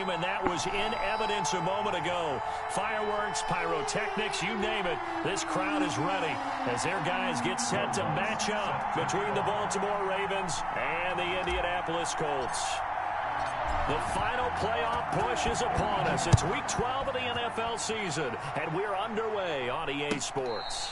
game, and that was in evidence a moment ago. Fireworks, pyrotechnics, you name it. This crowd is ready as their guys get set to match up between the Baltimore Ravens and the Indianapolis Colts. The final playoff push is upon us. It's Week 12 of the NFL season, and we're underway on EA Sports.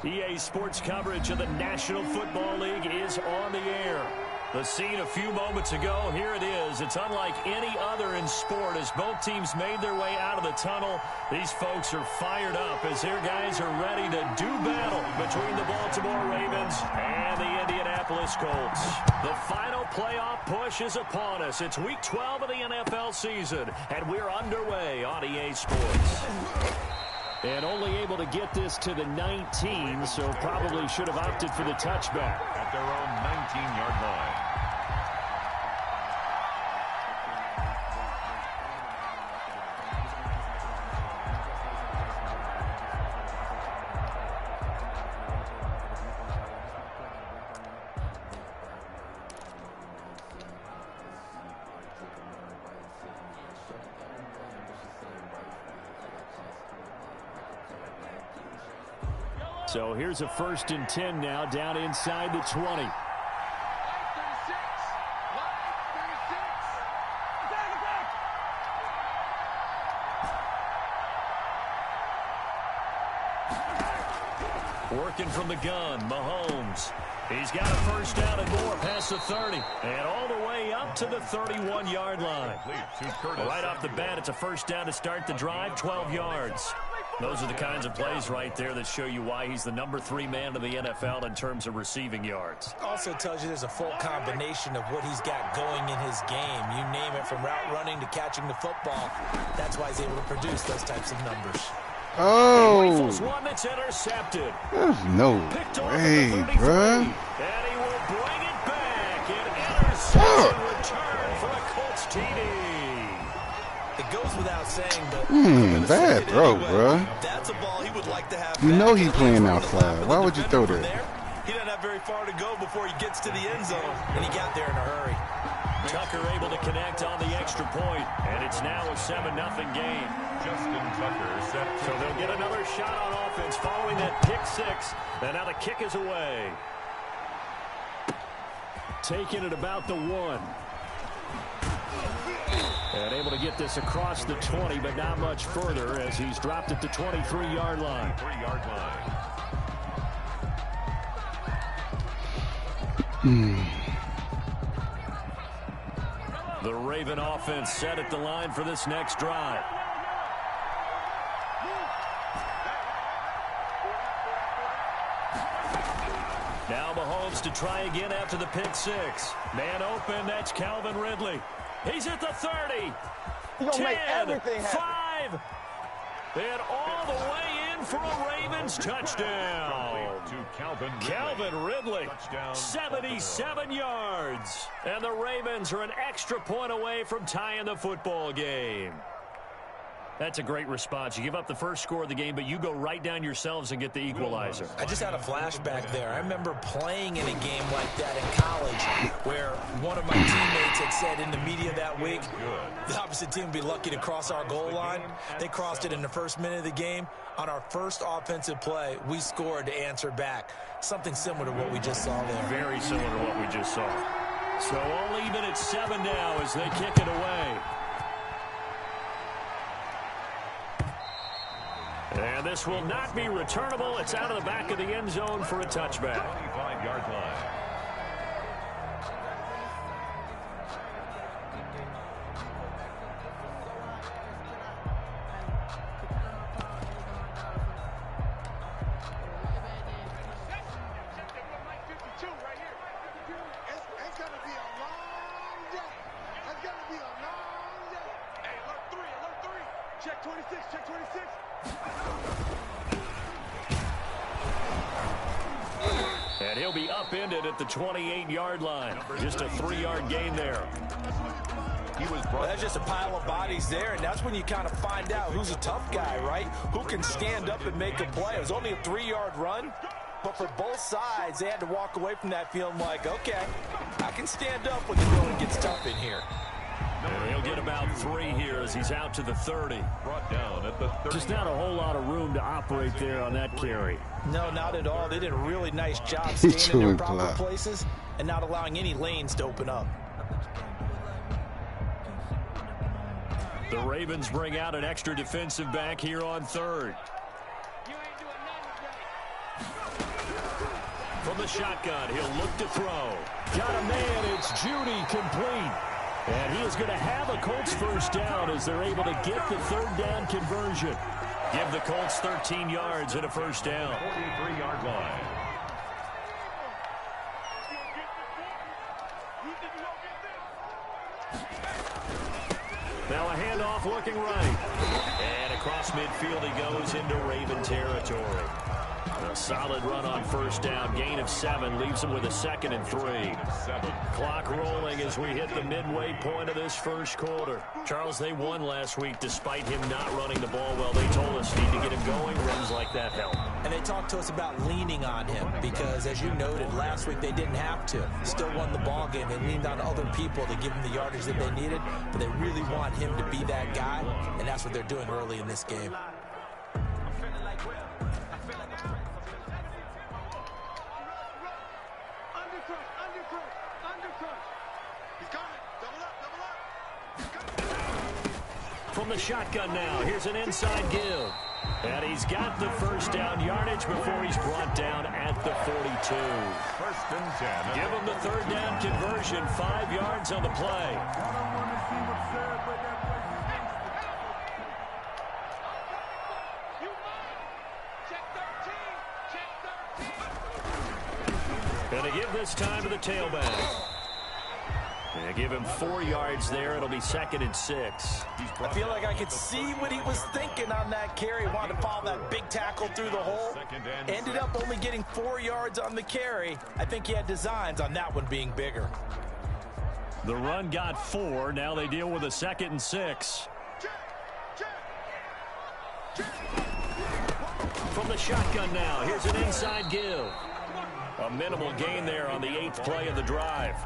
EA Sports coverage of the National Football League is on the air. The scene a few moments ago, here it is. It's unlike any other in sport as both teams made their way out of the tunnel. These folks are fired up as their guys are ready to do battle between the Baltimore Ravens and the Indianapolis Colts. The final playoff push is upon us. It's Week 12 of the NFL season, and we're underway on EA Sports. And only able to get this to the 19, so probably should have opted for the touchback. At their own 19-yard line. So here's a 1st and 10 now, down inside the 20. Working from the gun, Mahomes. He's got a 1st down and more past the 30. And all the way up to the 31-yard line. Right off the bat, it's a 1st down to start the drive, 12 yards. Those are the kinds of plays right there that show you why he's the number 3 man in the NFL in terms of receiving yards. Also tells you there's a full combination of what he's got going in his game. You name it, from route running to catching the football. That's why he's able to produce those types of numbers. Oh, one that's intercepted. There's no way, bruh. And he will bring it back. An interception return for a Colts TD. It goes without saying, but bad throw, bruh. That's a ball he would like to have. You know he's playing outside. Why would you throw that? He doesn't have very far to go before he gets to the end zone, and he got there in a hurry. Tucker able to connect on the extra point, and it's now a 7-0 game. Justin Tucker set. So they'll get another shot on offense following that pick 6, and now the kick is away. Taking it about the 1. And able to get this across the 20, but not much further as he's dropped at the 23-yard line. 3-yard line. The Raven offense set at the line for this next drive. Now Mahomes to try again after the pick 6. Man open, that's Calvin Ridley. He's at the 30. 10, 5, and all the way in for a Ravens touchdown. To Calvin Ridley, 77 yards. And the Ravens are an extra point away from tying the football game. That's a great response. You give up the first score of the game, but you go right down yourselves and get the equalizer. I just had a flashback there. I remember playing in a game like that in college where one of my teammates had said in the media that week, the opposite team would be lucky to cross our goal line. They crossed it in the first minute of the game. On our first offensive play, we scored to answer back. Something similar to what we just saw there. Very similar to what we just saw. So all even at 7 now as they kick it away. And this will not be returnable. It's out of the back of the end zone for a touchback. 25-yard line. Check 26, check 26. And he'll be upended at the 28-yard line. Just a 3-yard gain there. Well, that's just a pile of bodies there, and that's when you kind of find out who's a tough guy, right? Who can stand up and make a play. It was only a 3-yard run, but for both sides, they had to walk away from that feeling like, okay, I can stand up when the going gets tough in here. And he'll get about 3 here as he's out to the 30. Brought down at the 30. Just not a whole lot of room to operate there on that carry. No, not at all. They did a really nice job staying in their proper places and not allowing any lanes to open up. The Ravens bring out an extra defensive back here on 3rd. From the shotgun, he'll look to throw. Got a man, it's Judy, complete. And he is going to have a Colts first down as they're able to get the 3rd down conversion. Give the Colts 13 yards and a first down. 43-yard line. Now a handoff looking right. And across midfield he goes into Raven territory. A solid run on first down. Gain of 7 leaves him with a 2nd and 3. Clock rolling as we hit the midway point of this first quarter. Charles, they won last week despite him not running the ball well. They told us need to get him going. Runs like that help. And they talked to us about leaning on him because, as you noted, last week they didn't have to. Still won the ball game. They leaned on other people to give him the yardage that they needed, but they really want him to be that guy, and that's what they're doing early in this game. From the shotgun now, here's an inside give. And he's got the first down yardage before he's brought down at the 42. 1st and 10. Give him the 3rd down conversion, 5 yards on the play. Going to give this time to the tailback. And give him 4 yards there. It'll be 2nd and 6. I feel like I could see what he was thinking on that carry. Wanted to follow that big tackle through the hole. Ended up only getting 4 yards on the carry. I think he had designs on that one being bigger. The run got 4. Now they deal with a 2nd and 6. From the shotgun now, here's an inside give. A minimal gain there on the 8th play of the drive.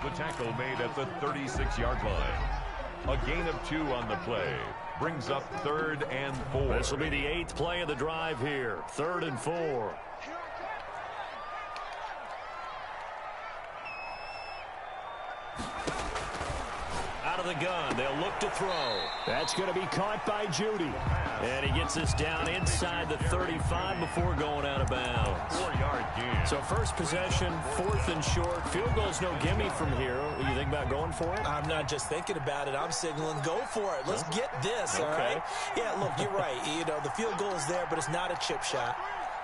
The tackle made at the 36-yard line. A gain of 2 on the play. Brings up 3rd and 4. This will be the 8th play of the drive here. 3rd and 4. Out of the gun, they'll look to throw. That's going to be caught by Judy. And he gets this down inside the 35 before going out of bounds. 4-yard gain. So first possession, 4th and short. Field goal's no gimme from here. What do you think about going for it? I'm not just thinking about it. I'm signaling go for it. Let's get this, all right? Yeah, look, you're right. You know, the field goal's there, but it's not a chip shot.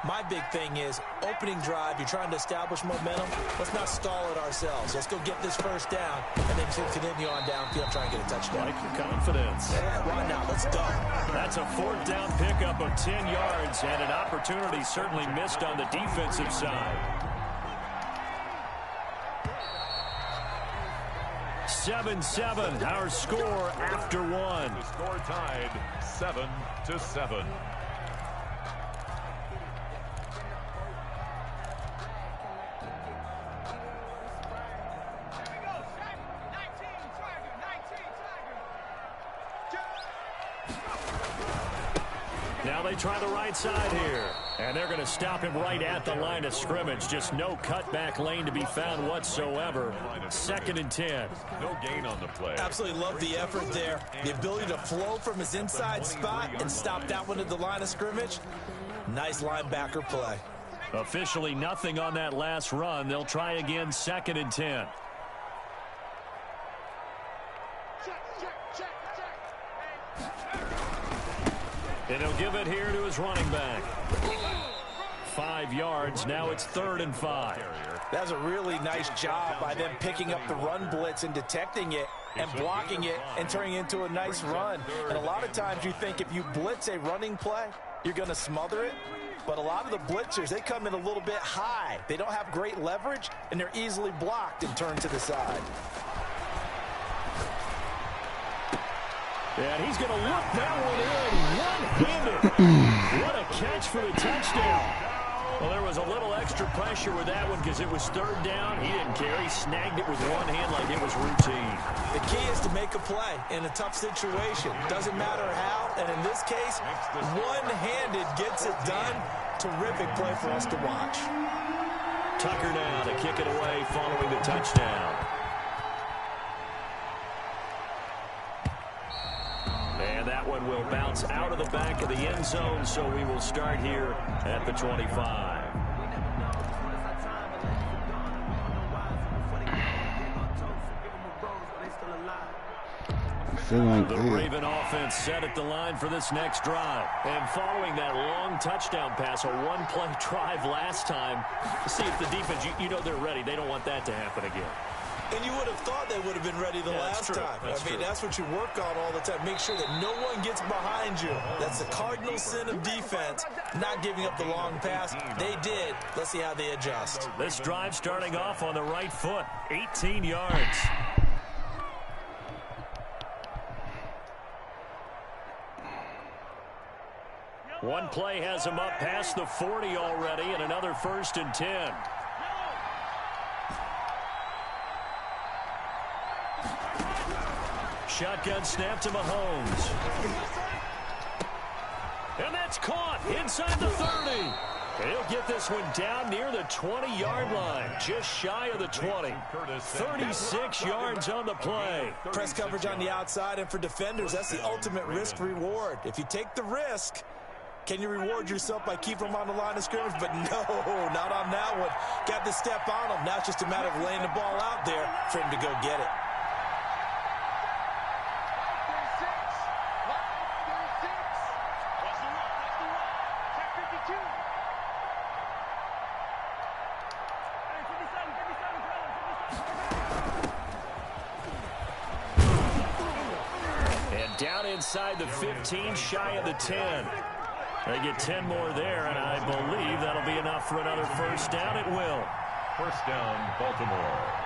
My big thing is opening drive. You're trying to establish momentum. Let's not stall it ourselves. Let's go get this first down and then continue on downfield, try and get a touchdown. Like your confidence. Yeah, why not? Let's go. That's a 4th down pickup of 10 yards and an opportunity certainly missed on the defensive side. 7-7, our score after one. The score tied 7-7. Now they try the right side here. And they're going to stop him right at the line of scrimmage. Just no cutback lane to be found whatsoever. 2nd and 10. No gain on the play. Absolutely love the effort there. The ability to flow from his inside spot and stop that one at the line of scrimmage. Nice linebacker play. Officially nothing on that last run. They'll try again, 2nd and 10. And he'll give it here to his running back. 5 yards. Now it's 3rd and 5. That's a really nice job by them picking up the run blitz and detecting it and blocking it and turning it into a nice run. And a lot of times you think if you blitz a running play, you're going to smother it. But a lot of the blitzers, they come in a little bit high. They don't have great leverage, and they're easily blocked and turned to the side. And he's going to look that one in one-handed. What a catch for the touchdown. Well, there was a little extra pressure with that one because it was 3rd down. He didn't care. He snagged it with one hand like it was routine. The key is to make a play in a tough situation. Doesn't matter how, and in this case, one-handed gets it done. Terrific play for us to watch. Tucker now to kick it away following the touchdown. And that one will bounce out of the back of the end zone, so we will start here at the 25. The Raven offense set at the line for this next drive. And following that long touchdown pass, a one-play drive last time, see if the defense, you know they're ready. They don't want that to happen again. And you would have thought they would have been ready the last time. That's what you work on all the time. Make sure that no one gets behind you. That's the cardinal sin of defense, not giving up the long pass. They did. Let's see how they adjust. This drive starting off on the right foot, 18 yards. One play has him up past the 40 already, and another 1st and 10. Shotgun snap to Mahomes. And that's caught inside the 30. He'll get this one down near the 20-yard line, just shy of the 20. 36 yards on the play. Press coverage on the outside, and for defenders, that's the ultimate risk-reward. If you take the risk, can you reward yourself by keeping them on the line of scrimmage? But no, not on that one. Got the step on him. Now it's just a matter of laying the ball out there for him to go get it. Down inside the 15, shy of the 10. They get 10 more there, and I believe that'll be enough for another 1st down. It will. 1st down, Baltimore.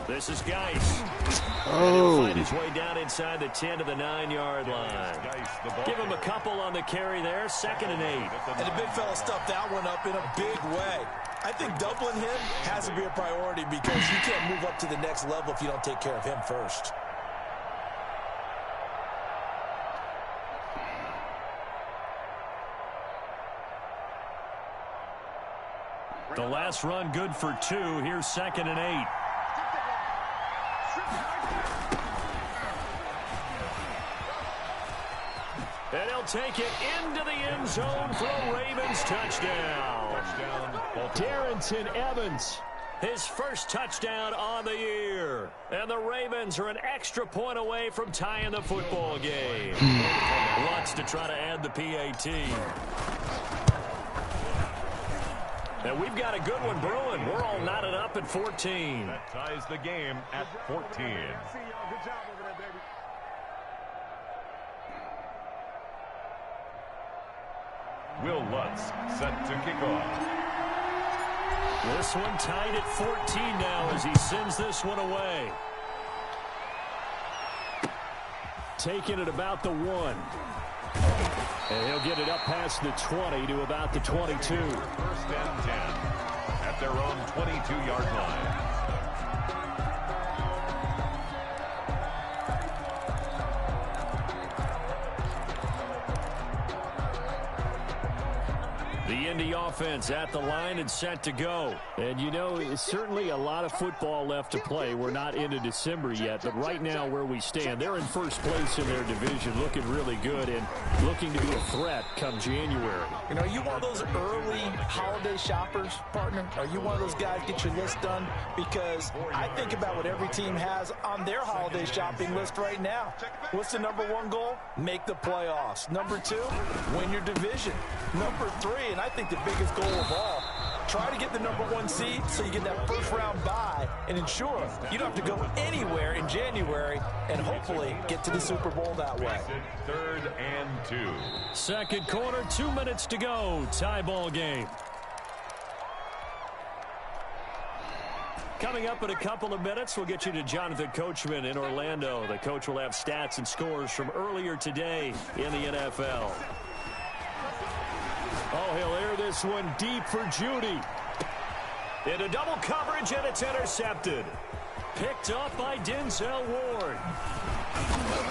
This is Geis. Oh. Find his way down inside the 10 to the 9-yard line. Give him a couple on the carry there. 2nd and 8. And the big fella stuffed that one up in a big way. I think doubling him has to be a priority because you can't move up to the next level if you don't take care of him first. The last run good for 2. Here's 2nd and 8. And he'll take it into the end zone for a Ravens touchdown. Darrynton Evans, his first touchdown on the year. And the Ravens are an extra point away from tying the football game. Wants to try to add the PAT. And we've got a good one brewing. We're all knotted up at 14. That ties the game at 14. See y'all. Good job over there, baby. Will Lutz set to kick off. This one tied at 14 now as he sends this one away. Taking it about the 1. And he'll get it up past the 20 to about the 22. First and 10 at their own 22-yard line. The Indy offense at the line and set to go. And, you know, it's certainly a lot of football left to play. We're not into December yet, but right now where we stand, they're in first place in their division, looking really good and looking to be a threat come January. You know, are you one of those early holiday shoppers, partner? Are you one of those guys get your list done? Because I think about what every team has on their holiday shopping list right now. What's the #1 goal? Make the playoffs. #2, win your division. #3, and I think the biggest goal of all, try to get the #1 seed so you get that first round bye and ensure you don't have to go anywhere in January and hopefully get to the Super Bowl that way. Third and 2. Second quarter, 2 minutes to go. Tie ball game. Coming up in a couple of minutes, we'll get you to Jonathan Coachman in Orlando. The coach will have stats and scores from earlier today in the NFL. Oh, he'll air this one deep for Judy. Into double coverage, and it's intercepted. Picked up by Denzel Ward.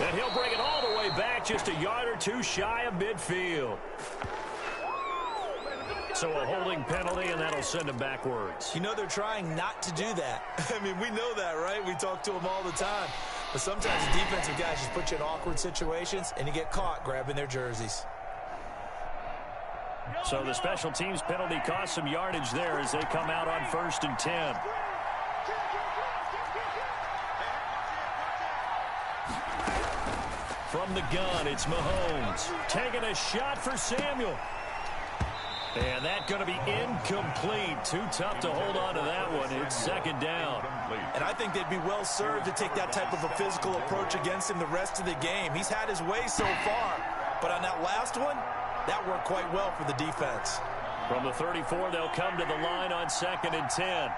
And he'll bring it all the way back, just a yard or two shy of midfield. So a holding penalty, and that'll send him backwards. You know they're trying not to do that. I mean, we know that, right? We talk to them all the time. But sometimes the defensive guys just put you in awkward situations, and you get caught grabbing their jerseys. So the special teams penalty cost some yardage there as they come out on 1st and 10. From the gun, it's Mahomes. Taking a shot for Samuel. And that's going to be incomplete. Too tough to hold on to that one. It's second down. And I think they'd be well served to take that type of a physical approach against him the rest of the game. He's had his way so far. But on that last one, that worked quite well for the defense. From the 34, they'll come to the line on 2nd and 10.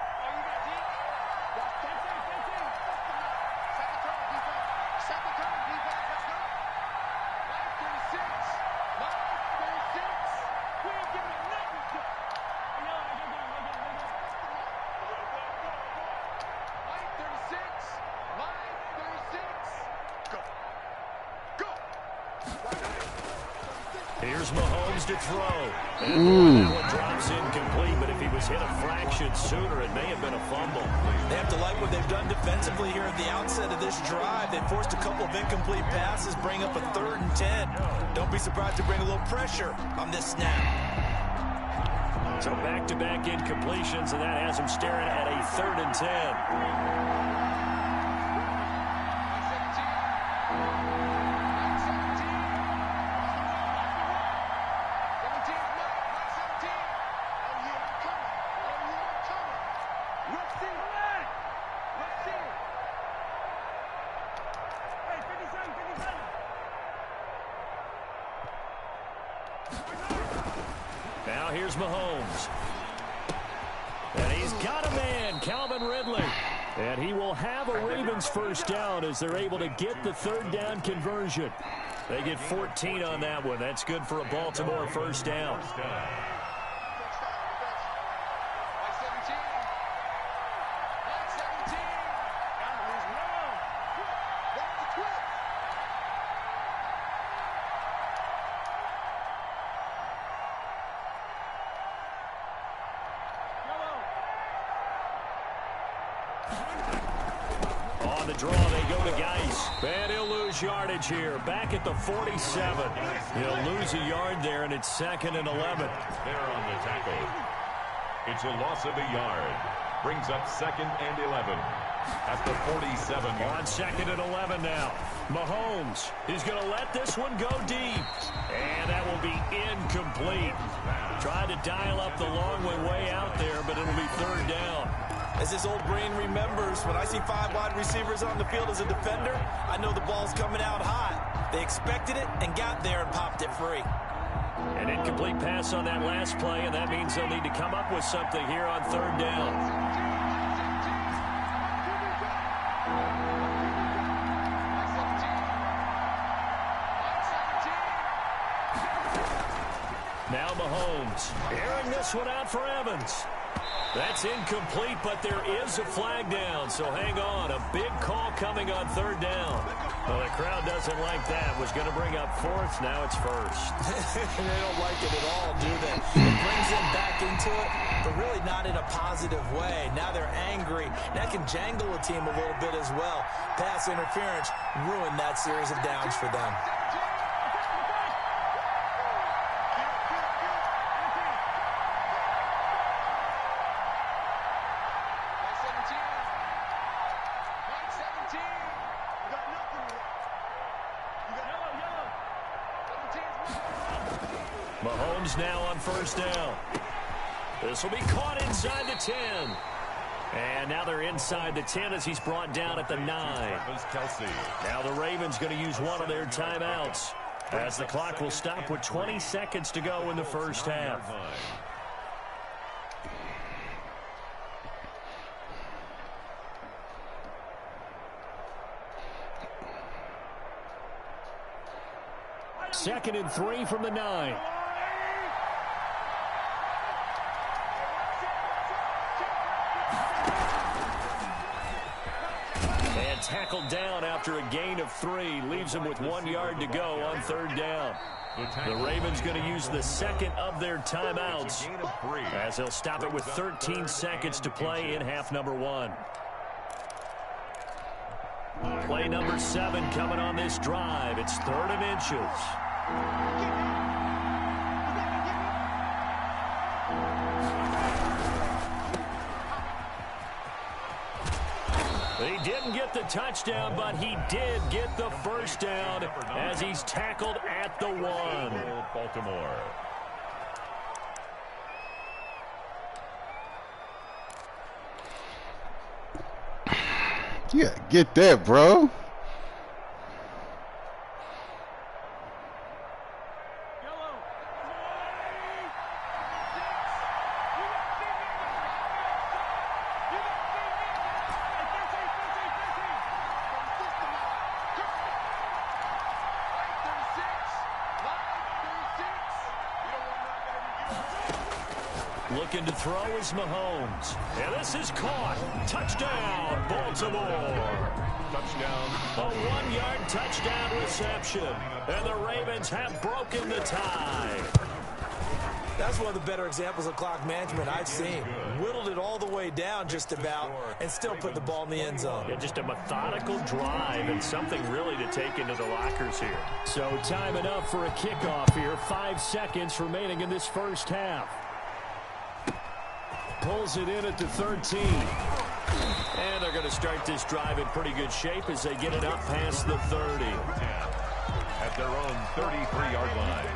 Here's Mahomes to throw. And that one drops incomplete, but if he was hit a fraction sooner, it may have been a fumble. They have to like what they've done defensively here at the outset of this drive. They forced a couple of incomplete passes, bring up a 3rd and 10. Don't be surprised to bring a little pressure on this snap. So back-to-back incompletions, and that has him staring at a 3rd and 10. Now here's Mahomes. And he's got a man, Calvin Ridley. And he will have a Ravens first down as they're able to get the 3rd down conversion. They get 14 on that one. That's good for a Baltimore first down. On the draw, they go to Geis. And he'll lose yardage here. Back at the 47. He'll lose a yard there, and it's 2nd and 11. There on the tackle. It's a loss of a yard. Brings up 2nd and 11 at the 47-yard. On 2nd and 11 now. Mahomes, he's going to let this one go deep. And that will be incomplete. Tried to dial up the long way out there, but it'll be third down. As his old brain remembers, when I see 5 wide receivers on the field as a defender, I know the ball's coming out hot. They expected it and got there and popped it free. An incomplete pass on that last play, and that means they'll need to come up with something here on third down. Now Mahomes airing this one out for Evans. That's incomplete, but there is a flag down, so hang on. A big call coming on third down. Well, the crowd doesn't like that. Was going to bring up fourth. Now it's first. They don't like it at all, do they? It brings them back into it, but really not in a positive way. Now they're angry. That can jangle a team a little bit as well. Pass interference ruined that series of downs for them. Mahomes now on first down. This will be caught inside the 10. And now they're inside the 10 as he's brought down at the 9. Now the Ravens going to use one of their timeouts as the clock will stop with 20 seconds to go in the first half. Second and 3 from the 9. And tackled down after a gain of 3. Leaves him with 1 yard to go on third down. The Ravens going to use the second of their timeouts as they'll stop it with 13 seconds to play in half number 1. Play number 7 coming on this drive. It's 3rd and inches. He didn't get the touchdown, but he did get the first down as he's tackled at the 1. Baltimore. Yeah, get that, bro. Looking to throw is Mahomes. And this is caught. Touchdown, Baltimore. Touchdown. A 1-yard touchdown reception. And the Ravens have broken the tie. That's one of the better examples of clock management I've seen. Whittled it all the way down just about and still put the ball in the end zone. Yeah, just a methodical drive and something really to take into the lockers here. So time enough for a kickoff here. 5 seconds remaining in this first half. Pulls it in at the 13. And they're going to start this drive in pretty good shape as they get it up past the 30. At their own 33-yard line.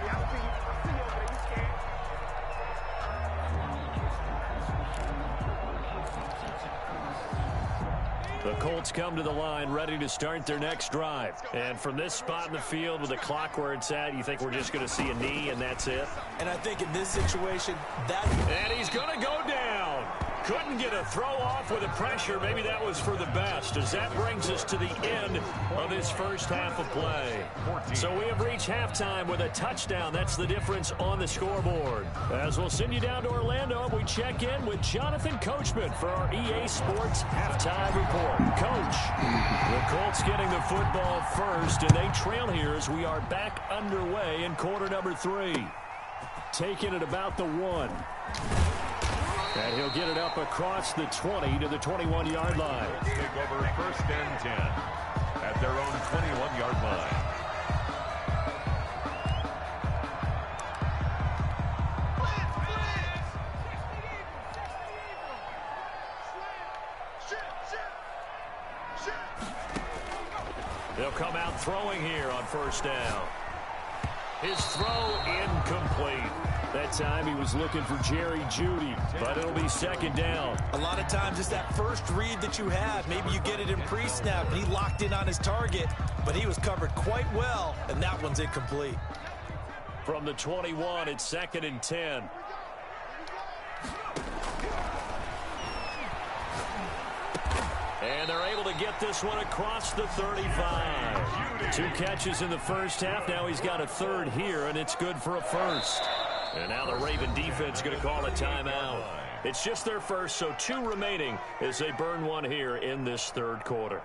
The Colts come to the line ready to start their next drive. And from this spot in the field with the clock where it's at, you think we're just going to see a knee and that's it? And I think in this situation, And he's going to go down. Couldn't get a throw off with the pressure. Maybe that was for the best as that brings us to the end of this first half of play. So we have reached halftime with a touchdown. That's the difference on the scoreboard. As we'll send you down to Orlando, we check in with Jonathan Coachman for our EA Sports Halftime Report. Coach, the Colts getting the football first, and they trail here as we are back underway in quarter number 3. Taking it about the 1. And he'll get it up across the 20 to the 21-yard line. Take over first and 10 at their own 21-yard line. They'll come out throwing here on first down. His throw incomplete. time, he was looking for Jerry Jeudy, but it'll be second down. A lot of times it's that first read that you have. Maybe you get it in pre-snap, and he locked in on his target, but he was covered quite well, and that one's incomplete. From the 21, it's 2nd and 10. And they're able to get this one across the 35. 2 catches in the first half. Now he's got a third here, and it's good for a first. And now the Raven defense going to call a timeout. It's just their first, so 2 remaining as they burn one here in this third quarter.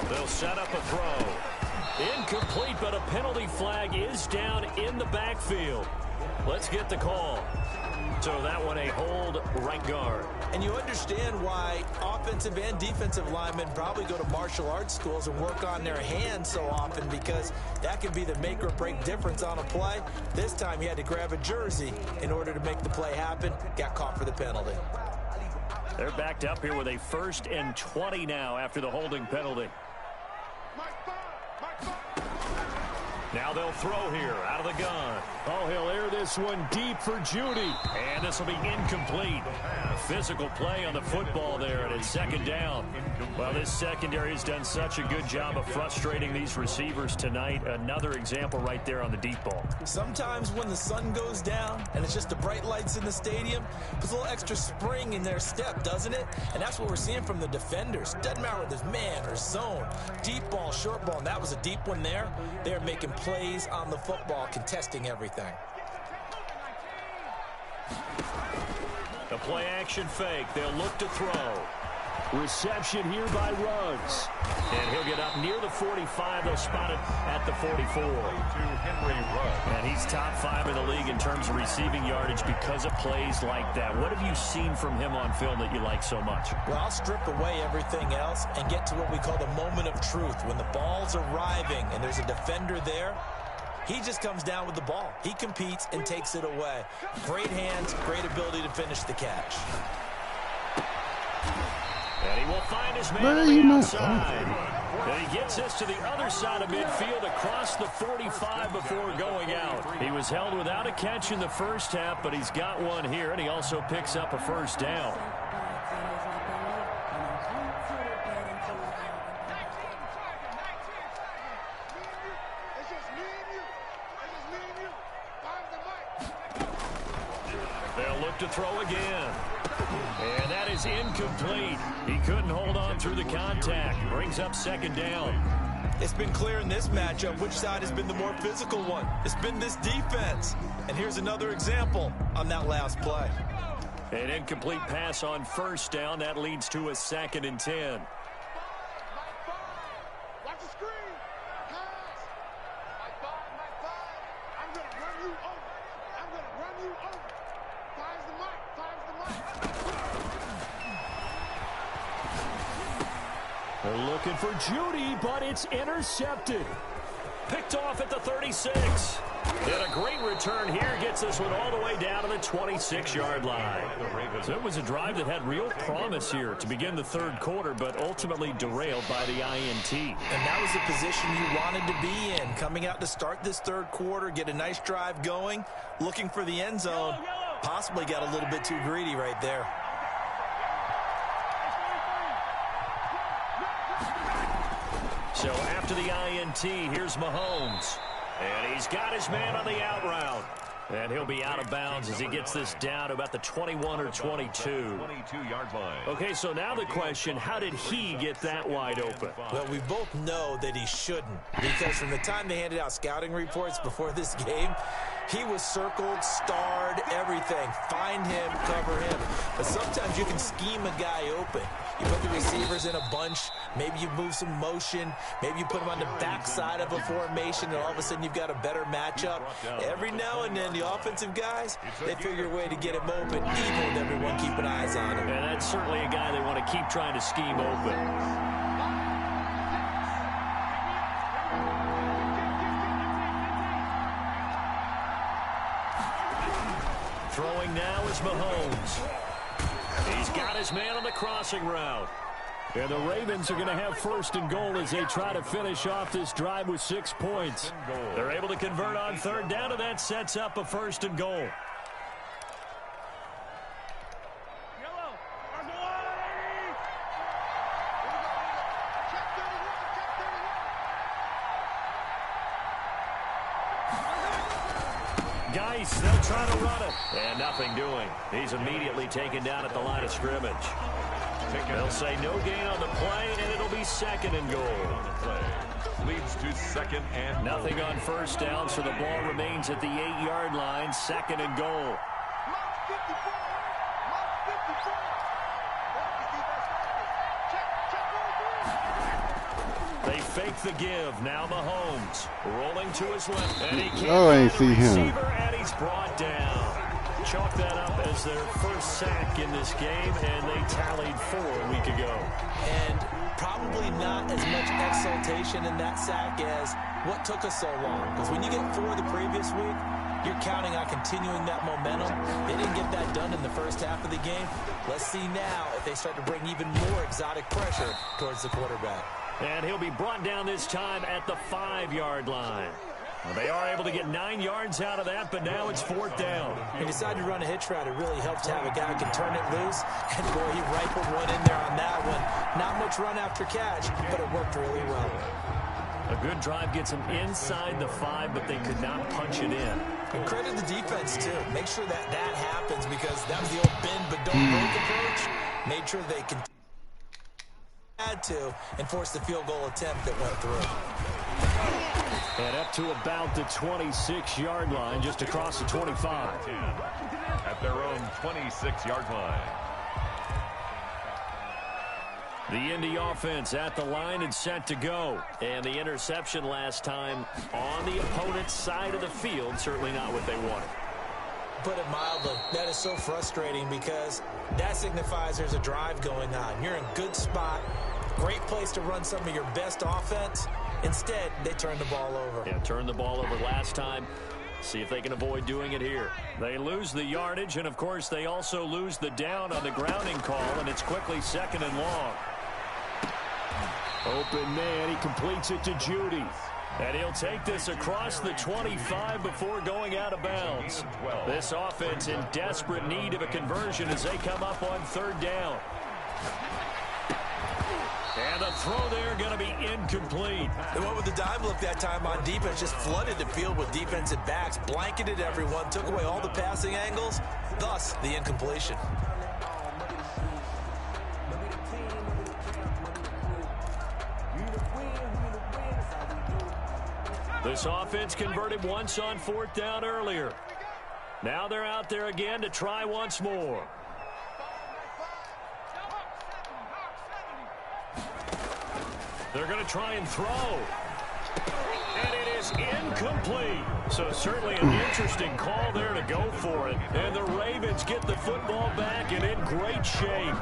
They'll set up a throw. Incomplete, but a penalty flag is down in the backfield. Let's get the call. So that one a hold right guard. And you understand why offensive and defensive linemen probably go to martial arts schools and work on their hands so often, because that can be the make or break difference on a play. This time he had to grab a jersey in order to make the play happen. Got caught for the penalty. They're backed up here with a 1st and 20 now after the holding penalty. Now they'll throw here out of the gun. Oh, he'll air this one deep for Jeudy. And this will be incomplete. A physical play on the football there, and it's second down. Well, this secondary has done such a good job of frustrating these receivers tonight. Another example right there on the deep ball. Sometimes when the sun goes down and it's just the bright lights in the stadium, there's a little extra spring in their step, doesn't it? And that's what we're seeing from the defenders. Doesn't matter whether there's man or zone. Deep ball, short ball, and that was a deep one there. They're making plays on the football, contesting everything. The play action fake. They'll look to throw. Reception here by Ruggs. And he'll get up near the 45. They'll spot it at the 44. And he's top 5 in the league in terms of receiving yardage because of plays like that. What have you seen from him on film that you like so much? Well, I'll strip away everything else and get to what we call the moment of truth. When the ball's arriving and there's a defender there, he just comes down with the ball. He competes and takes it away. Great hands, great ability to finish the catch. And he will find his man on the outside. And he gets this to the other side of midfield across the 45 before going out. He was held without a catch in the first half, but he's got one here, and he also picks up a first down. They'll look to throw again. And that is incomplete. He couldn't hold on through the contact. Brings up second down. It's been clear in this matchup which side has been the more physical one. It's been this defense. And here's another example on that last play. An incomplete pass on first down. That leads to a 2nd and 10. Watch the screen. Pass. I'm going to run you over. Finds the mic. They're looking for Jeudy, but it's intercepted. Picked off at the 36. And a great return here gets this one all the way down to the 26-yard line. So it was a drive that had real promise here to begin the third quarter, but ultimately derailed by the INT. And that was the position you wanted to be in. Coming out to start this third quarter, get a nice drive going, looking for the end zone. Possibly got a little bit too greedy right there. So after the INT, here's Mahomes. And he's got his man on the out route. And he'll be out of bounds as he gets this down to about the 21 or 22. 22-yard line. Okay, so now the question, how did he get that wide open? Well, we both know that he shouldn't, because from the time they handed out scouting reports before this game, he was circled, starred, everything. Find him, cover him. But sometimes you can scheme a guy open. You put the receivers in a bunch. Maybe you move some motion. Maybe you put them on the backside of a formation, and all of a sudden you've got a better matchup. Every now and then, the offensive guys, they figure a way to get him open, even with everyone keeping eyes on him. And that's certainly a guy they want to keep trying to scheme open. Throwing now is Mahomes. He's got his man on the crossing route. And the Ravens are going to have first and goal as they try to finish off this drive with 6 points. They're able to convert on third down, and that sets up a first and goal. Geis, they'll try to run it. And nothing doing. He's immediately taken down at the line of scrimmage. They'll say no gain on the play, and it'll be second and goal. Leads to second and goal. Nothing on first down, so the ball remains at the 8-yard line. Second and goal. They fake the give. Now Mahomes rolling to his left. And he can't I ain't see him. And he's brought down. Chalk that up as their first sack in this game, and they tallied 4 a week ago. And probably not as much exultation in that sack as what took us so long. Because when you get 4 the previous week, you're counting on continuing that momentum. They didn't get that done in the first half of the game. Let's see now if they start to bring even more exotic pressure towards the quarterback. And he'll be brought down this time at the 5-yard line. Well, they are able to get 9 yards out of that, but now it's 4th down. He decided to run a hitch route. It really helped to have a guy who can turn it loose. And, boy, he rifled one in there on that one. Not much run after catch, but it worked really well. A good drive gets them inside the 5, but they could not punch it in. And credit the defense, too. Make sure that happens because that was the old bend but don't break approach. Made sure they can had to and force the field goal attempt that went through. And up to about the 26-yard line, just across the 25. At their own 26-yard line. The Indy offense at the line and set to go. And the interception last time on the opponent's side of the field, certainly not what they wanted. Put it mildly, that is so frustrating because that signifies there's a drive going on. You're in a good spot, great place to run some of your best offense. Instead, they turn the ball over. Yeah, turned the ball over last time. See if they can avoid doing it here. They lose the yardage, and, of course, they also lose the down on the grounding call, and it's quickly second and long. Open man, he completes it to Judy. And he'll take this across the 25 before going out of bounds. This offense in desperate need of a conversion as they come up on third down. And the throw there going to be incomplete. They went with the dive look that time on defense, just flooded the field with defensive backs, blanketed everyone, took away all the passing angles, thus the incompletion. This offense converted once on fourth down earlier. Now they're out there again to try once more. They're going to try and throw. And it is incomplete. So certainly an interesting call there to go for it. And the Ravens get the football back and in great shape.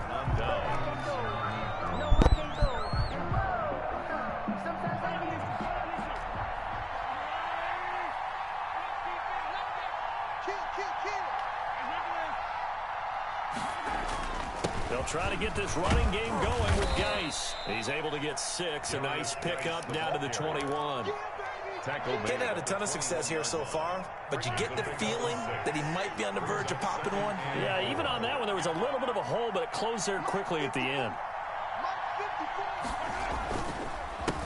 They'll try to get this running game going with Geis. He's able to get 6. A nice pickup down to the 21. Getting had a ton of success here so far, but you get the feeling that he might be on the verge of popping one. Yeah, even on that one, there was a little bit of a hole, but it closed there quickly at the end.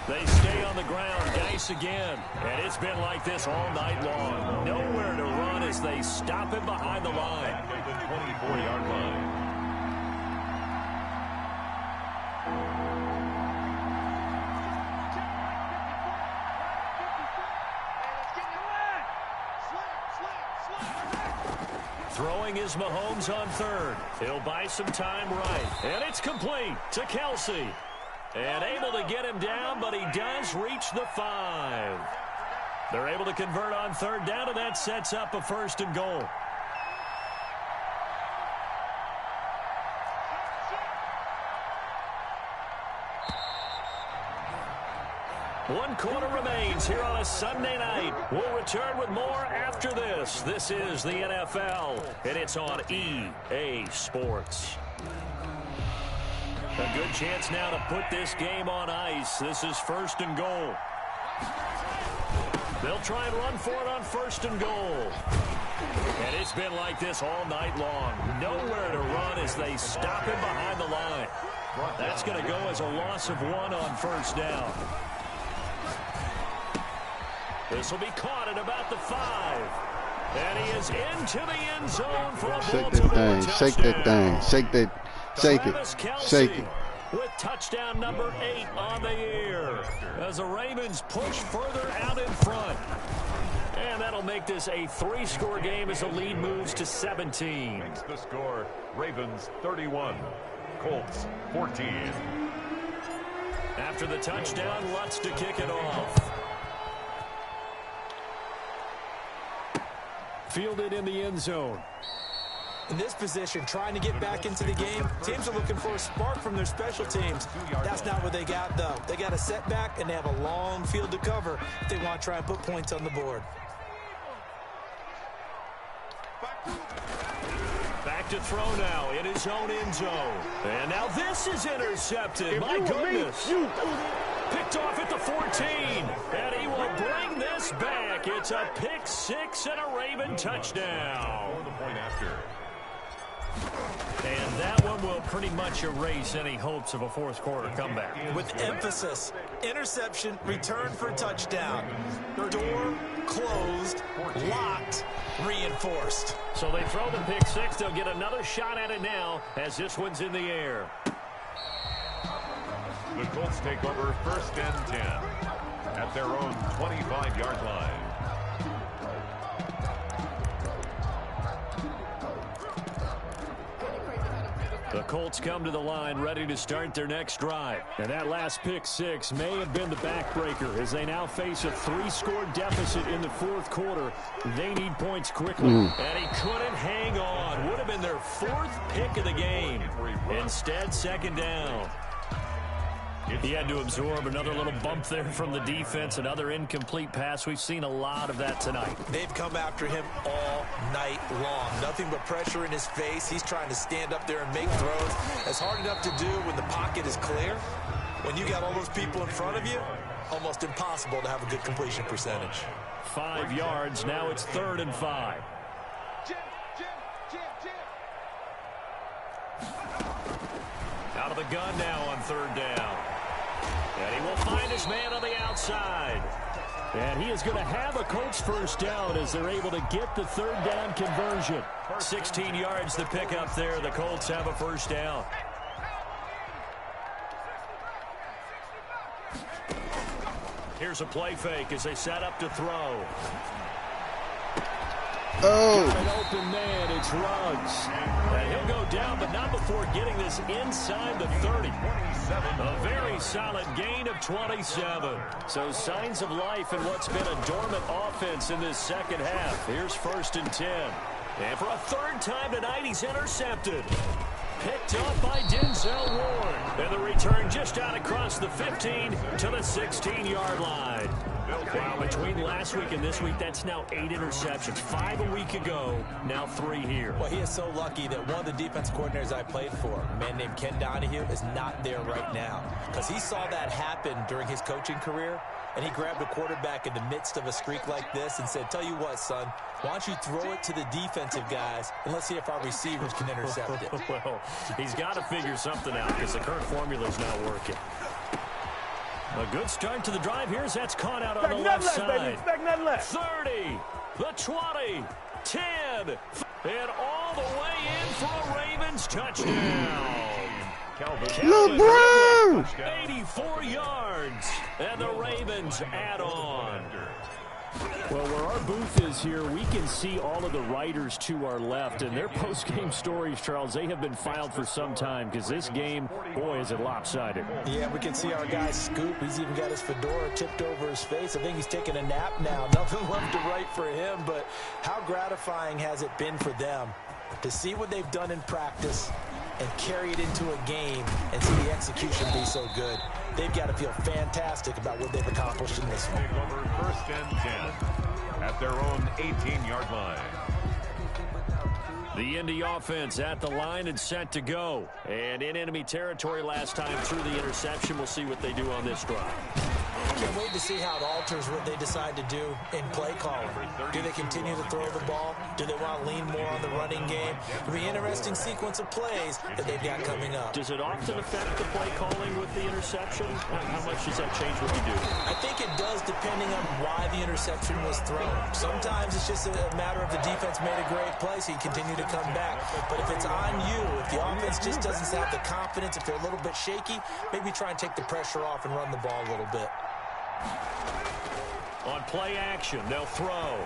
They stay on the ground. Geis again. And it's been like this all night long. Nowhere to run as they stop him behind the line. At the 24-yard line. Throwing is Mahomes on third. He'll buy some time right. And it's complete to Kelsey. And able to get him down, but he does reach the 5. They're able to convert on third down, and that sets up a first and goal. One quarter remains here on a Sunday night. We'll return with more after this. This is the NFL, and it's on EA Sports. A good chance now to put this game on ice. This is 1st and goal. They'll try and run for it on 1st and goal. And it's been like this all night long. Nowhere to run as they stop him behind the line. That's going to go as a loss of 1 on 1st down. This will be caught at about the 5. And he is into the end zone for a Shake that thing. Shake that thing. Shake that. Shake it. Shake it. With touchdown number 8 on the year as the Ravens push further out in front. And that'll make this a 3-score game as the lead moves to 17. Makes the score Ravens 31, Colts 14. After the touchdown, Lutz to kick it off. Fielded in the end zone. In this position, trying to get back into the game, teams are looking for a spark from their special teams. That's not what they got, though. They got a setback, and they have a long field to cover if they want to try and put points on the board. Back to throw now in his own end zone. And now this is intercepted. My goodness. Picked off at the 14. And he will bring this back. It's a pick 6 and a Raven touchdown. For the point after. And that one will pretty much erase any hopes of a 4th quarter comeback. With emphasis, interception, return for touchdown. Door closed, locked, reinforced. So they throw the pick 6. They'll get another shot at it now as this one's in the air. The Colts take over 1st and 10 at their own 25-yard line. The Colts come to the line ready to start their next drive. And that last pick 6 may have been the backbreaker as they now face a 3-score deficit in the 4th quarter. They need points quickly. And he couldn't hang on. Would have been their 4th pick of the game. Instead, 2nd down. He had to absorb another little bump there from the defense, another incomplete pass. We've seen a lot of that tonight. They've come after him all night long. Nothing but pressure in his face. He's trying to stand up there and make throws. It's hard enough to do when the pocket is clear. When you got all those people in front of you, almost impossible to have a good completion percentage. 5 yards. Now it's 3rd and 5. Out of the gun now on 3rd down. And he will find his man on the outside. And he is going to have a Colts 1st down as they're able to get the 3rd down conversion. 16 yards to pick up there. The Colts have a 1st down. Here's a play fake as they set up to throw. Oh. An open man, it's Ruggs. And he'll go down, but not before getting this inside the 30. A very solid gain of 27. So signs of life in what's been a dormant offense in this 2nd half. Here's 1st and 10. And for a 3rd time tonight, he's intercepted. Picked up by Denzel Ward. And the return just out across the 15 to the 16-yard line. Wow, between last week and this week, that's now 8 interceptions. 5 a week ago, now 3 here. Well, he is so lucky that one of the defense coordinators I played for, a man named Ken Donahue, is not there right now. Because he saw that happen during his coaching career, and he grabbed a quarterback in the midst of a streak like this and said, tell you what, son, why don't you throw it to the defensive guys, and let's see if our receivers can intercept it. Well, he's got to figure something out because the current formula is not working. A good start to the drive. Here's that's caught out on the left side. 30, the 20, 10, and all the way in for a Ravens touchdown. Calvin, 84 yards, and the Ravens add on. Well, where our booth is here, we can see all of the writers to our left, and their post-game stories, Charles, they have been filed for some time because this game, boy, is it lopsided. Yeah, we can see our guy Scoop. He's even got his fedora tipped over his face. I think he's taking a nap now. Nothing left to write for him, but how gratifying has it been for them to see what they've done in practice and carry it into a game and see the execution be so good. They've got to feel fantastic about what they've accomplished in this one. Take over 1st and 10 at their own 18-yard line. The Indy offense at the line and set to go. And in enemy territory last time through the interception. We'll see what they do on this drive. Can't wait to see how it alters what they decide to do in play calling. Do they continue to throw the ball? Do they want to lean more on the running game? It'll be an interesting sequence of plays that they've got coming up. Does it often affect the play calling with the interception? How much does that change what you do? I think it does depending on why the interception was thrown. Sometimes it's just a matter of the defense made a great play, so you continue to come back. But if it's on you, if the offense just doesn't have the confidence, if they're a little bit shaky, maybe try and take the pressure off and run the ball a little bit. On play action, they'll throw.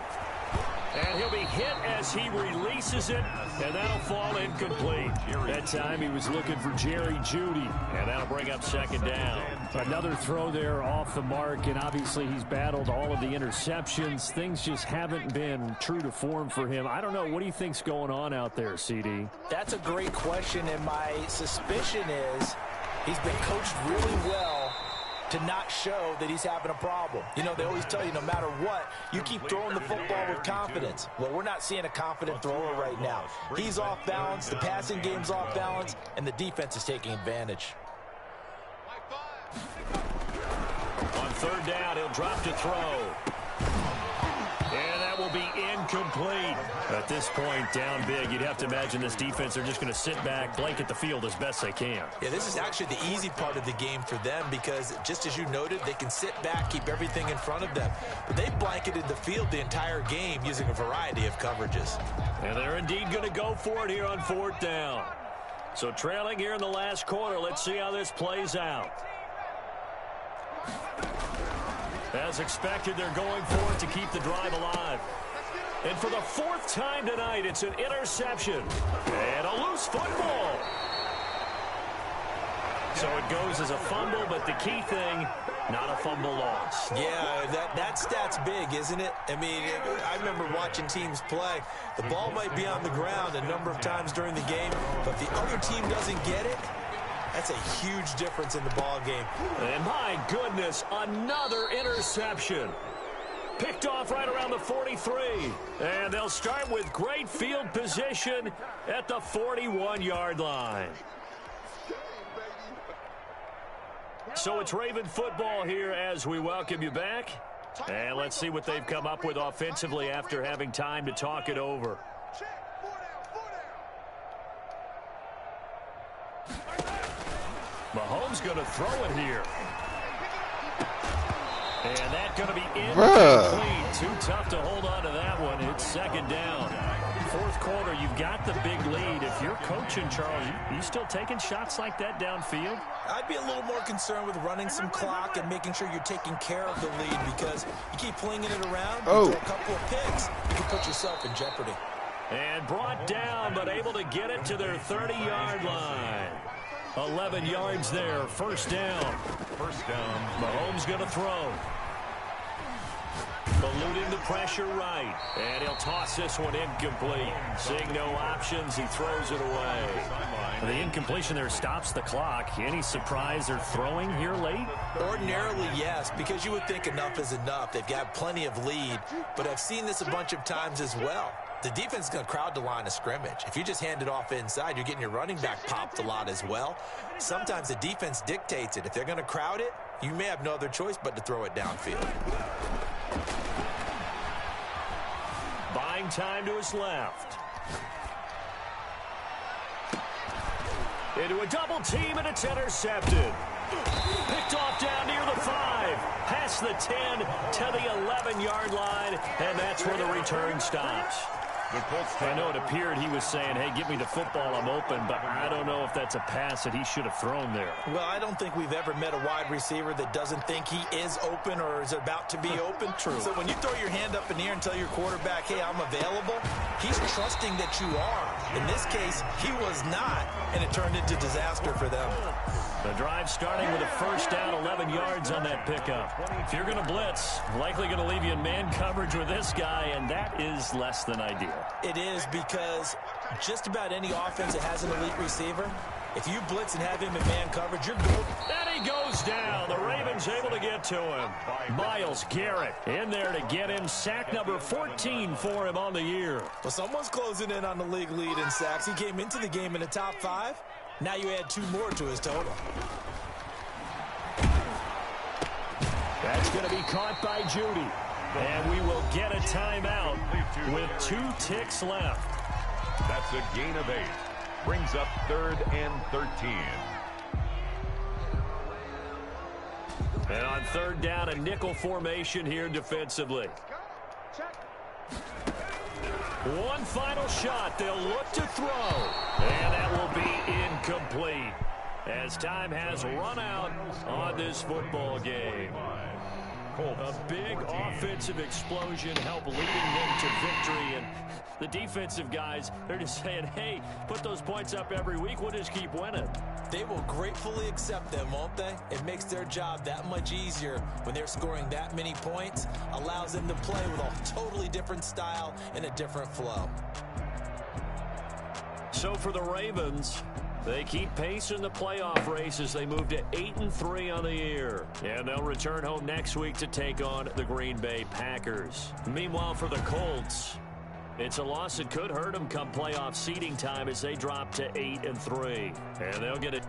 And he'll be hit as he releases it, and that'll fall incomplete. That time he was looking for Jerry Jeudy, and that'll bring up second down. Another throw there off the mark, and obviously he's battled all of the interceptions. Things just haven't been true to form for him. I don't know. What do you think's going on out there, CD? That's a great question, and my suspicion is he's been coached really well to not show that he's having a problem. You know, they always tell you no matter what, you keep throwing the football with confidence. Well, we're not seeing a confident thrower right now. He's off balance, the passing game's off balance, and the defense is taking advantage. On third down, he'll drop to throw. And that will be incomplete. At this point, down big, you'd have to imagine this defense are just going to sit back, blanket the field as best they can. Yeah, this is actually the easy part of the game for them because, just as you noted, they can sit back, keep everything in front of them. But they've blanketed the field the entire game using a variety of coverages. And they're indeed going to go for it here on fourth down. So trailing here in the last quarter, let's see how this plays out. As expected, they're going for it to keep the drive alive. And for the fourth time tonight, it's an interception. And a loose football. So it goes as a fumble, but the key thing, not a fumble loss. Yeah, that stat's big, isn't it? I mean, I remember watching teams play. The ball might be on the ground a number of times during the game, but if the other team doesn't get it, that's a huge difference in the ball game. And my goodness, another interception. Picked off right around the 43. And they'll start with great field position at the 41-yard line. So it's Raven football here as we welcome you back. And let's see what they've come up with offensively after having time to talk it over. Mahomes going to throw it here. And that's going to be incomplete. Too tough to hold on to that one. It's second down. Fourth quarter, you've got the big lead. If you're coaching, Charles, you still taking shots like that downfield? I'd be a little more concerned with running some clock and making sure you're taking care of the lead because you keep flinging it around, you throw a couple of picks, you can put yourself in jeopardy. And brought down, but able to get it to their 30-yard line. 11 yards there, first down. First down. Mahomes going to throw. Eluding the pressure right. And he'll toss this one incomplete. Seeing no options, he throws it away. The incompletion there stops the clock. Any surprise they're throwing here late? Ordinarily, yes, because you would think enough is enough. They've got plenty of lead, but I've seen this a bunch of times as well. The defense is going to crowd the line of scrimmage. If you just hand it off inside, you're getting your running back popped a lot as well. Sometimes the defense dictates it. If they're going to crowd it, you may have no other choice but to throw it downfield. Buying time to his left. Into a double team, and it's intercepted. Picked off down near the 5. Past the 10 to the 11-yard line, and that's where the return stops. I know it appeared he was saying, hey, give me the football, I'm open, but I don't know if that's a pass that he should have thrown there. Well, I don't think we've ever met a wide receiver that doesn't think he is open or is about to be open. True. So when you throw your hand up in the air and tell your quarterback, hey, I'm available, he's trusting that you are. In this case, he was not, and it turned into disaster for them. The drive starting with a first down, 11 yards on that pickup. If you're going to blitz, likely going to leave you in man coverage with this guy, and that is less than ideal. It is because just about any offense that has an elite receiver, If you blitz and have him in man coverage, you're good. And he goes down. The Ravens able to get to him. Myles Garrett in there to get him. Sack number 14 for him on the year. Well, someone's closing in on the league lead in sacks. He came into the game in the top 5. Now you add 2 more to his total. That's going to be caught by Judy. And we will get a timeout with 2 ticks left. That's a gain of 8. Brings up 3rd and 13. And on 3rd down, a nickel formation here defensively. One final shot. They'll look to throw. And that will be incomplete, as time has run out on this football game. A big offensive explosion helped leading them to victory. And the defensive guys, they're just saying, hey, put those points up every week. We'll just keep winning. They will gratefully accept them, won't they? It makes their job that much easier when they're scoring that many points. Allows them to play with a totally different style and a different flow. So for the Ravens, they keep pace in the playoff race as they move to 8-3 on the year. And they'll return home next week to take on the Green Bay Packers. Meanwhile, for the Colts, it's a loss that could hurt them come playoff seeding time as they drop to 8-3. And they'll get it.